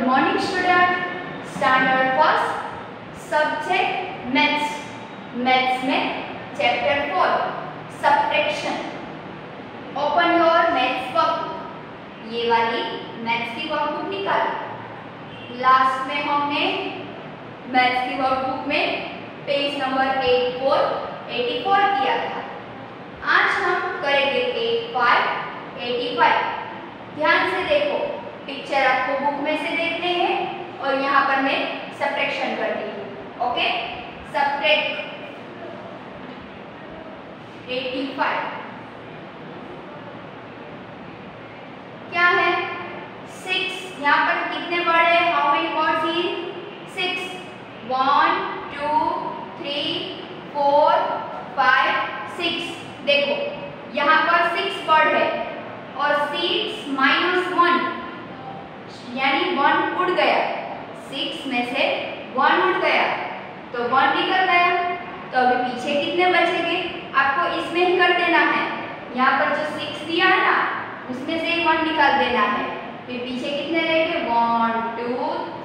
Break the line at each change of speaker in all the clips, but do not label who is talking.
morning student. Standard first subject maths. Maths में chapter 4 subtraction. Open your maths book. ये वाली maths की workbook निकालो. लास्ट में हमने maths की वर्कबुक में पेज नंबर 84 किया था. आज हम करेंगे 85. ध्यान से देखो, पिक्चर आपको बुक में से देखने हैं और यहाँ पर मैं सब्ट्रैक्शन करती हूँ. ओके, सब्ट्रैक्ट 85 क्या है? 6. यहाँ पर कितने वर्ड है? How many words in 6? 1 2 3 4 5 6. देखो यहाँ पर 6 वर्ड है और 6 माइनस 1 यानी 1 उड़ गया. 6 में से 1 उड़ गया तो 1 निकल गया. तो अभी पीछे कितने बचेंगे? आपको इसमें ही कर देना है. यहाँ पर जो 6 दिया है ना, उसमें से 1 निकाल देना है. फिर पीछे कितने रहेंगे? 1 2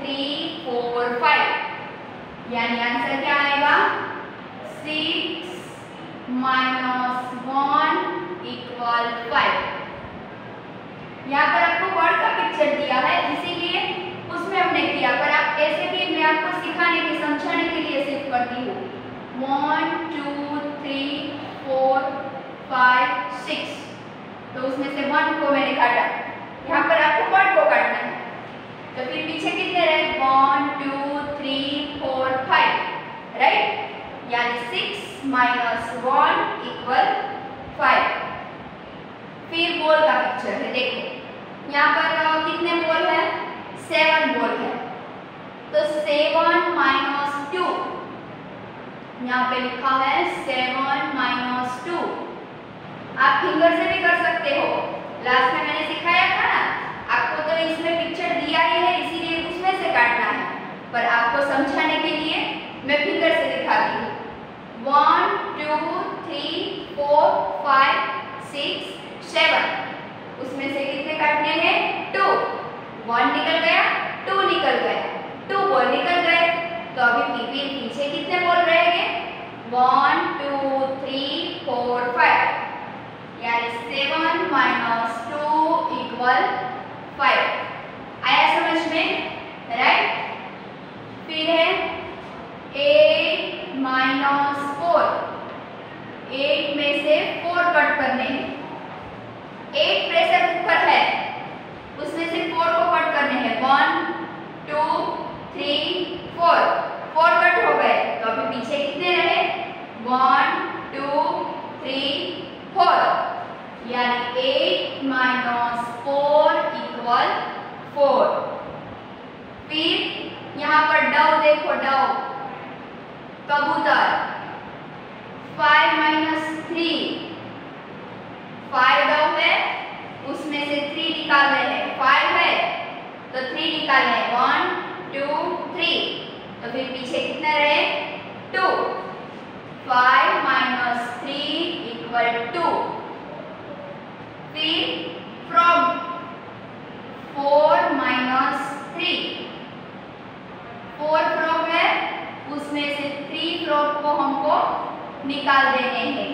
3 4 5. यानी आंसर क्या आएगा? 6 माइनस 1 इक्वल 5. यहाँ पर आपको वर्ड का पिक्चर दिया है, इसीलिए उसमें हमने किया. पर आप ऐसे भी मैं आपको सिखाने के समझाने के लिए सिर्फ करती हूँ. 1 2 3 4 5 6. तो उसमें से 1 को मैंने काटा. यहाँ पर आपको वर्ड को काटना है. तो फिर पीछे कितने रहे? 1 2 3 4 5. राइट, यानी 6 माइनस 1 इक्वल 5. फिर बॉल का पिक्चर है. देखो यहाँ पर कितने बॉल है? 7 बॉल है. तो 7 माइनस 2. यहाँ पे लिखा है 7 माइनस 2. आप फिंगर से भी कर सकते हो. लास्ट में मैंने सिखाया था ना, आपको तो इसमें पिक्चर दिया ही है, इसीलिए उसमें से काटना है. पर आपको समझाने के लिए मैं फिंगर से दिखाती हूँ. 1 2 3 4 5 6 7. उसमें से कितने काटने हैं? 2. 1 निकल गया, 2 निकल गया, 2 बॉल निकल गए. तो अभी पीछे कितने बॉल रहेंगे? 1 2 3 4 5. यानी 7 माइनस 2 इक्वल 5. आया समझ में? राइट. फिर है 8 माइनस 4. 8 में से 4 कट करने हैं. 8 प्रेशर कुकर है, उसमें से 4 को कट करने हैं. 1 2 3 4. 4 कट हो गए. तो अभी पीछे कितने रहे? 1 2 3 4. यानी 8 माइनस 4 इक्वल 4. फिर यहाँ पर डव देखो, डव कबूतर. 5 माइनस 3. 5 डव है, उसमें से 3 निकाल रहे हैं. 5 है तो 3 निकाल रहे हैं. 1 2 3. तो फिर पीछे कितने रहे? 2. 5 माइनस 3 इक्वल 2. फिर फ्रॉग 4 माइनस 3. 4 फ्रॉग है, उसमें से 3 फ्रॉग को हमको निकाल देने हैं.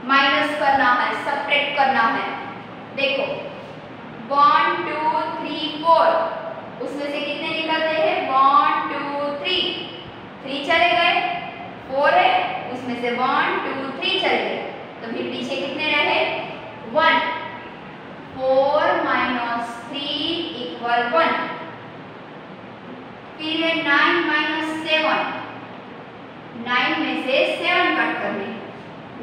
माइनस करना है, सब्ट्रैक्ट करना है. देखो 1 2 3 4. उसमें से कितने निकलते हैं? 1 2 3. 3 चले गए. 4 है, उसमें से 1 2 3 चले गए. तो फिर पीछे कितने रहे? 1. 4 माइनस 3 इक्वल 1. फिर है 9 माइनस 7. 9 में से 7 कट करने.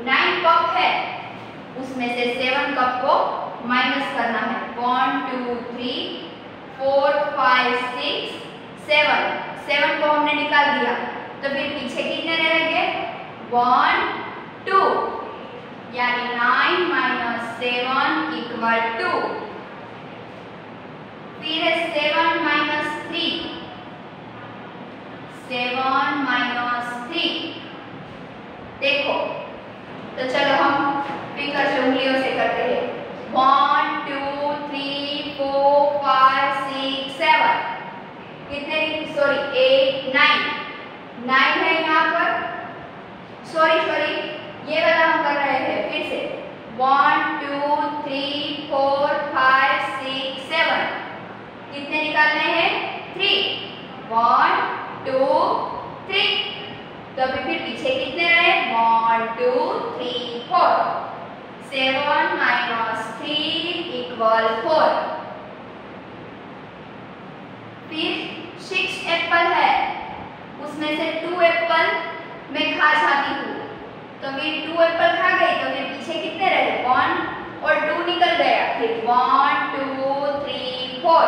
9 कप है, उसमें से 7 कप को माइनस करना है. 1 2 3 4 5 6 7. 7 को हमने निकाल दिया. तो फिर पीछे कितने रहेंगे? 1 2. यानी 9 माइनस 7 इक्वल 2. फिर है 7 माइनस 3. 7 माइनस 3. देखो, तो चलो हम फिंगर से उंगलियों से करते हैं. 1 2 3 4 5 6 7. कितने, सॉरी 8 9 है यहाँ पर, सॉरी ये वाला हम कर रहे हैं फिर से 1 2 3 4 5 6 7, कितने निकालने हैं 3 1 2 3, तो अभी फिर पीछे कितने रहे 1 2 3 4, 7 माइनस 3 इक्वल 4, फिर 6 एप्पल है, उसमें से 2 एप्पल मैं खा जाती हूँ, तो फिर 2 एप्पल खा गई, तो फिर पीछे कितने रहे 1 और 2 निकल गया, फिर 1 2 3 4,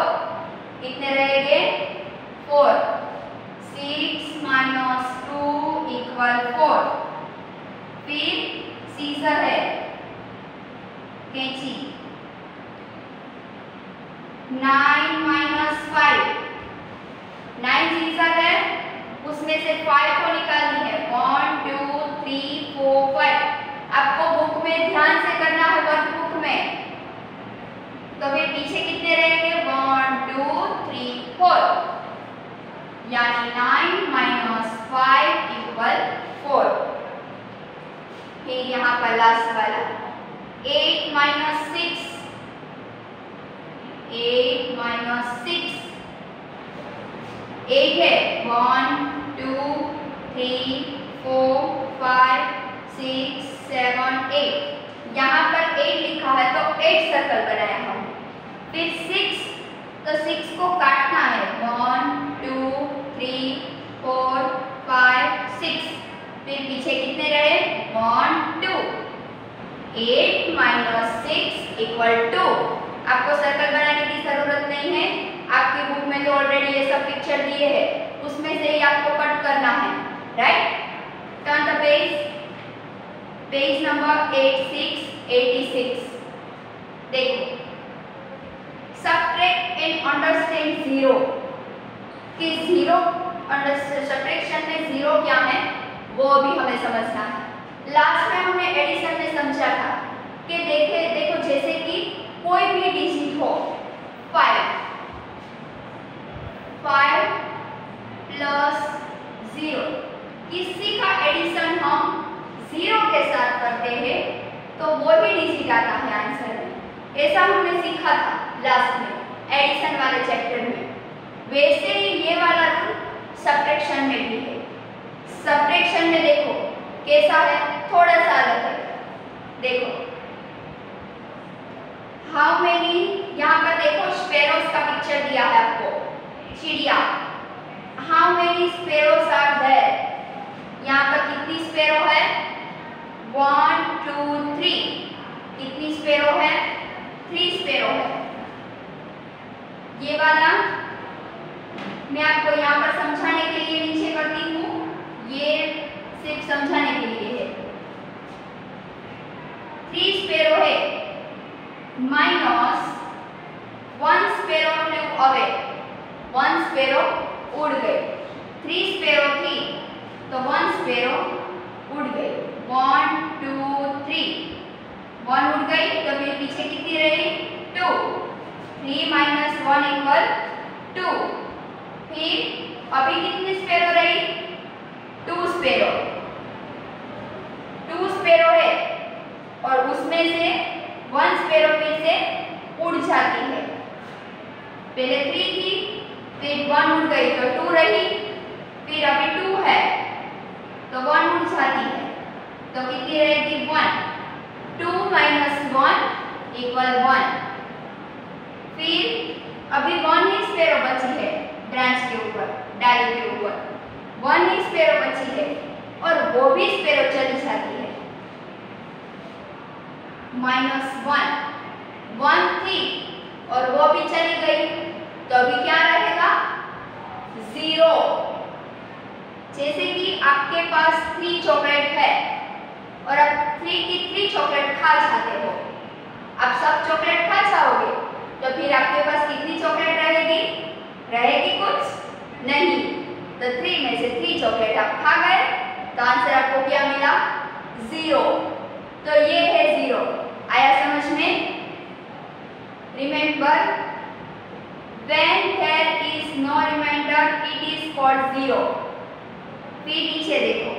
कितने रहेंगे 4, 6 माइनस 2 इक्वल 4, फिर सीजर है कैंची, 9 माइनस 5, 9 सीजर है, उसमें से 5 को निकालनी है 1 2 3 4 5, आपको बुक में ध्यान से करना है, वर्कबुक में, तो फिर पीछे कितने रहेंगे 1 2 3 4, यानी 9 माइनस 5 इक्वल 4, फिर यहाँ पर लास्ट वाला 8 माइनस 6, 8 माइनस 6, 8 है 1 2 3 4 5 6 7 8, यहाँ पर 8 लिखा है तो 8 सर्कल बनाया हम, फिर 6, तो 6 को काटना है 1 2 3 4 5 6, फिर पीछे कितने रहे 1 2, 8 माइनस 6 इक्वल 2, आपको सर्कल बनाने की जरूरत नहीं है, आपकी बुक में तो ऑलरेडी ये सब पिक्चर दिए हैं, उसमें से ही आपको कट करना है, right. Turn the page number 86 देखो, सब्ट्रैक्ट एंड अंडरस्टैंड जीरो, कि जीरो सब्ट्रैक्शन में जीरो क्या है वो भी हमें समझना है। लास्ट में हमने एडिशन में समझा था कि देखो जैसे कि कोई भी डिजिट हो 5 प्लस 0, किसी का एडिशन हम 0 के साथ करते हैं तो वही डिजिट आता है आंसर में, ऐसा हमने सीखा था लास्ट में एडिशन वाले चैप्टर में। वैसे ही ये वाला रूल सब्ट्रैक्शन में भी है। सब्ट्रैक्शन में देखो कैसा है, थोड़ा सा अलग है, देखो हाउ मेनी, यहाँ पर देखो स्पैरोज का पिक्चर दिया है आपको, चिड़िया, how many sparrows are there, यहाँ पर कितनी स्पैरो है 1 2 3, कितनी स्पैरो है 3 स्पैरो है। ये वाला मैं आपको यहाँ पर समझाने के लिए नीचे करती हूँ, ये सिर्फ समझाने के लिए है। 3 स्पैरो है माइनस 1 स्पैरो फ्लेw अवे, 1 स्पैरो उड़ गई, 3 स्पैरो थी तो 1 स्पैरो उड़ गई, 1 2 3, 1 उड़ गई तो फिर पीछे कितनी रही 2, 3 माइनस 1 इक्वल 2, फिर अभी कितनी स्पैरो रही 2 स्पैरो, 2 स्पैरो है और उसमें से 1 स्पैरो फिर से उड़ जाती है, पहले 3 थी फिर 1 उड़ गई तो 2 रही, फिर अभी 2 है तो 1 उड़ जाती है तो कितनी रहेगी 1, 2 माइनस 1 इक्वल 1, फिर अभी 1 ही स्पैरो बची है ब्रांच के ऊपर, डाली के ऊपर 1 ही स्पैरो बची है और वो भी स्पैरो चली जाती है, -1, 1 थी और वो भी चली गई तो अभी क्या रहेगा 0। जैसे कि आपके पास 3 चॉकलेट है और आप 3 की 3 चॉकलेट खा जाते हो, आप सब चॉकलेट खा जाओगे तो फिर आपके पास कितनी चॉकलेट रहेगी, रहेगी कुछ नहीं, तो 3 में से 3 चॉकलेट आप खा गए तो आंसर आपको क्या मिला 0, तो ये है 0। आया समझ में? Remember, when there is no remainder called 0। फिर नीचे देखो,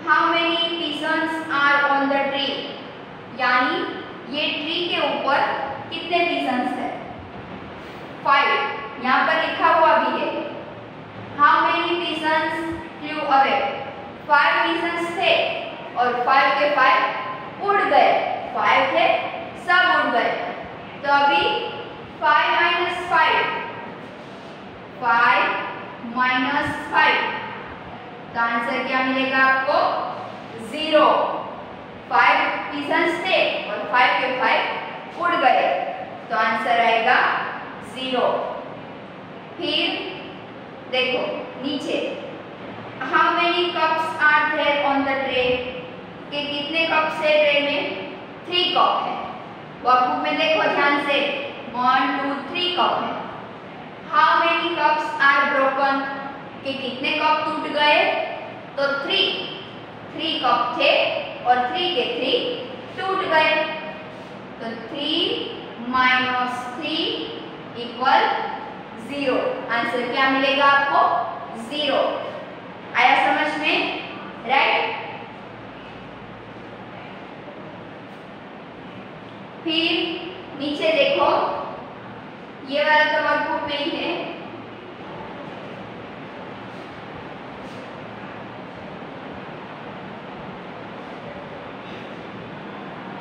how many pigeons are on the tree, यानी ये ट्री के ऊपर कितने पिजन्स है? 5 यहाँ पर लिखा हुआ भी है। How many pigeons flew away, 5 pigeons थे और 5 के 5 उड़ गए, 5 थे सब उड़ गए। तो अभी 5 - 5, 5 - 5, तो आंसर क्या मिलेगा आपको? 0। 5 पिजन्स थे और 5 के 5 उड़ गए, तो आंसर आएगा 0। फिर देखो नीचे, how many cups are there on the tray, कि कितने कप्स है ट्रे में? 3 कप है। वर्कबुक में देखो ध्यान से, 1 2 3 कप है। How many cups are broken, कि कितने कप टूट गए? तो 3 कप थे और 3 के 3 टूट गए, तो 3 - 3 = 0। आंसर क्या मिलेगा आपको? 0। आया समझ में? राइट। फिर नीचे देखो, ये वाला तो वर्कबुक में ही है।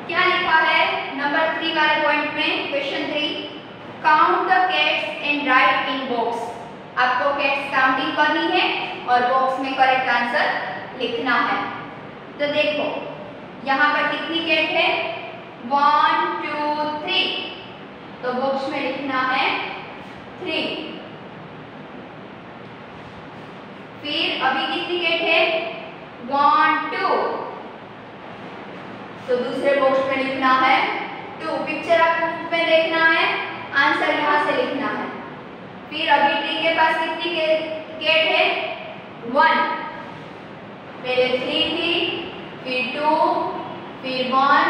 क्या लिखा है नंबर 3 वाले पॉइंट में? Question 3, count the cats and right in box. आपको कैट्स काउंटिंग करनी है और बॉक्स में करेक्ट आंसर लिखना है। तो देखो यहाँ पर कितनी कैट है? 1 2 3, तो बॉक्स में लिखना है 3। फिर अभी कितनी कैट है? 1 2, तो दूसरे बॉक्स में लिखना है 2। पिक्चर आपको बुक में देखना है, आंसर यहाँ से लिखना है। फिर अभी ट्री के पास कितनी कैट है? 1, पहले 3 थी, फिर 2, फिर 1,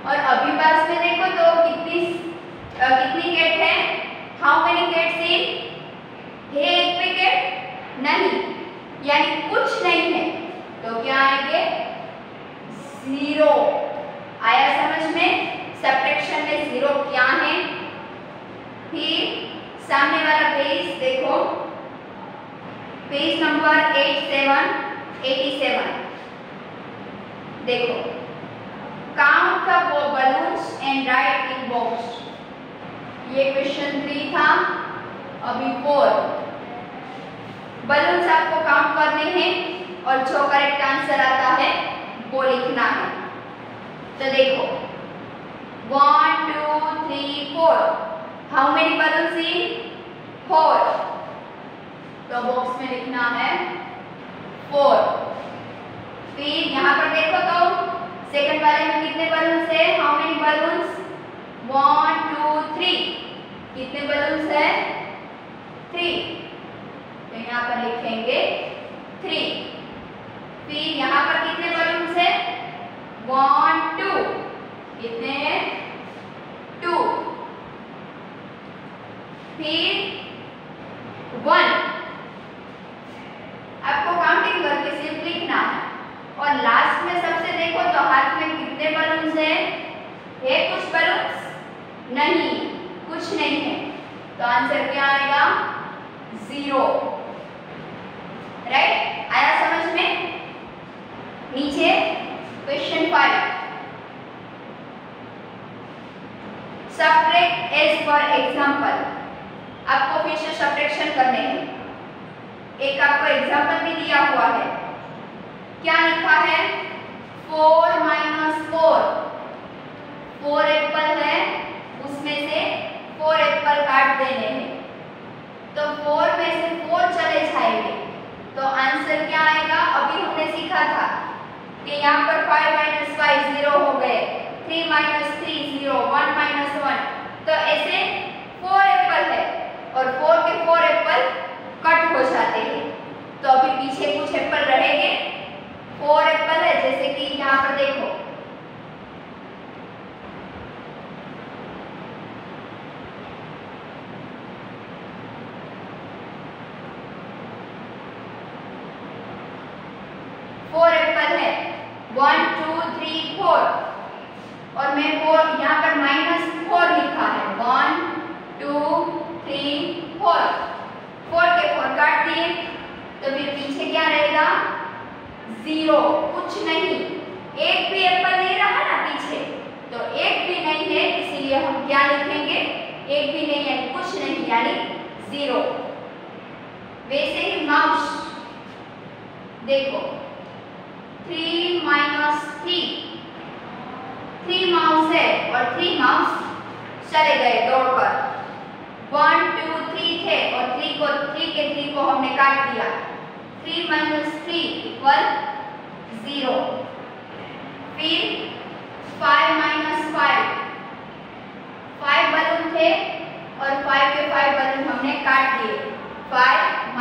और अभी पास में देखो तो कितनी कैट है? हाउ मेनी कैट्स इन, है एक पे कैट नहीं, यानी कुछ नहीं है, तो क्या आएंगे? 0। आया समझ में? सब्ट्रैक्शन में 0 क्या है? फिर सामने वाला पेज देखो, पेज नंबर 87 देखो, count the balloons and right in box. ये क्वेश्चन 3 था, अभी 4। बलून्स आपको काउंट करने हैं और जो करेक्ट आंसर आता है वो लिखना है। तो देखो 1 2 3 4, हाउ मेनी बलून्स इन? 4, तो बॉक्स में लिखना है 4। फिर यहाँ पर देखो तो सेकंड वाले में कितने बलून्स है? How many balloons? 1 2 3, कितने बलून्स है? 3, तो यहाँ पर लिखेंगे 3। फिर यहाँ पर कितने बलून्स है? 1 2, कितने हैं? 2। फिर 1, आपको काउंटिंग करके सिर्फ लिखना है। और लास्ट में सबसे देखो तो हाथ में कितने बलून्स है? कुछ बलून्स? नहीं, कुछ नहीं है, तो आंसर क्या आएगा? 0। राइट। आया समझ में? नीचे question 5, subtract as for example. आपको फिर से सब्ट्रैक्शन करने हैं। एक आपको एग्जाम्पल भी दिया हुआ है, क्या लिखा है? 4 - 4, 4 एप्पल है, उसमें से 4 एप्पल काट देने हैं, तो 4 में से 4 चले जाएंगे, तो आंसर क्या आएगा? अभी हमने सीखा था कि यहाँ पर 5 - 5 0 हो गए, 3 - 3 0, 1 - 1, तो ऐसे 4 एप्पल है और 4 के 4 एप्पल कट हो जाते हैं, तो अभी पीछे कुछ एप्पल रहेंगे। 4 एप्पल है, जैसे कि यहाँ पर देखो, सिंपल है 1 2 3 4 और मैं 4 यहाँ पर -4 लिखा है 1 2 3 4 4 के 4 काट दिए तो फिर पीछे क्या रहेगा 0 कुछ नहीं एक भी एप्पल नहीं रहा ना पीछे तो एक भी नहीं है इसीलिए हम क्या लिखेंगे एक भी नहीं यानी कुछ नहीं यानी 0। वैसे ही माउस देखो 3 3 माउस है और 3 माउस चले गए दौड़कर 1 2 3 थे और 3 के 3 को हमने काट दिया 3 - 3 = 0। फिर 5 - 5 बलून थे और 5 के 5 बलून हमने काट दिए 5 -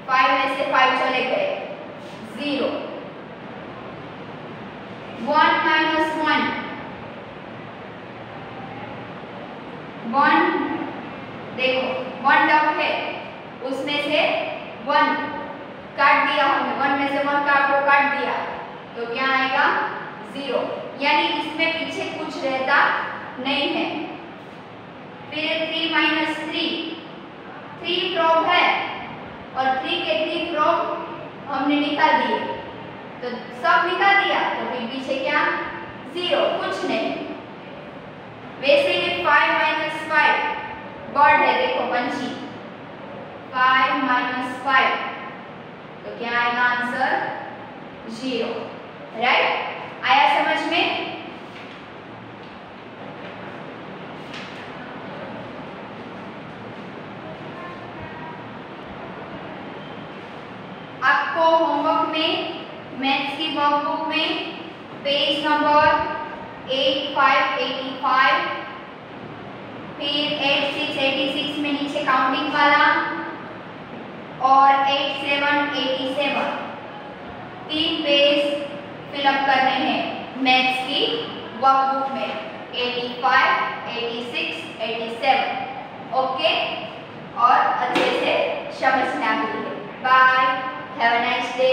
5 में से 5 चले गए 0। 1 - 1 देखो 1 डक है उसमें से 1 काट दिया हमने 1 में से 1 काट दिया तो क्या आएगा 0 यानी इसमें पीछे कुछ रहता नहीं है। फिर 3 - 3 फ्रॉग है और 3 के 3 फ्रॉग हमने निकाल दिए तो सब निकाल दिया तो फिर पीछे क्या 0 कुछ नहीं। वैसे ही 5 - 5 बर्ड है देखो पंछी 5 - 5 तो क्या आएगा आंसर 0 राइट। आया समझ में? आपको होमवर्क में मैथ्स की वर्कबुक में पेज नंबर 85 फिर 86 में नीचे काउंटिंग वाला और 87 3 पेज फिलअप करने हैं मैथ्स की वर्कबुक में 85 86 87 ओके और अच्छे से समझना भी है। Bye have a nice day.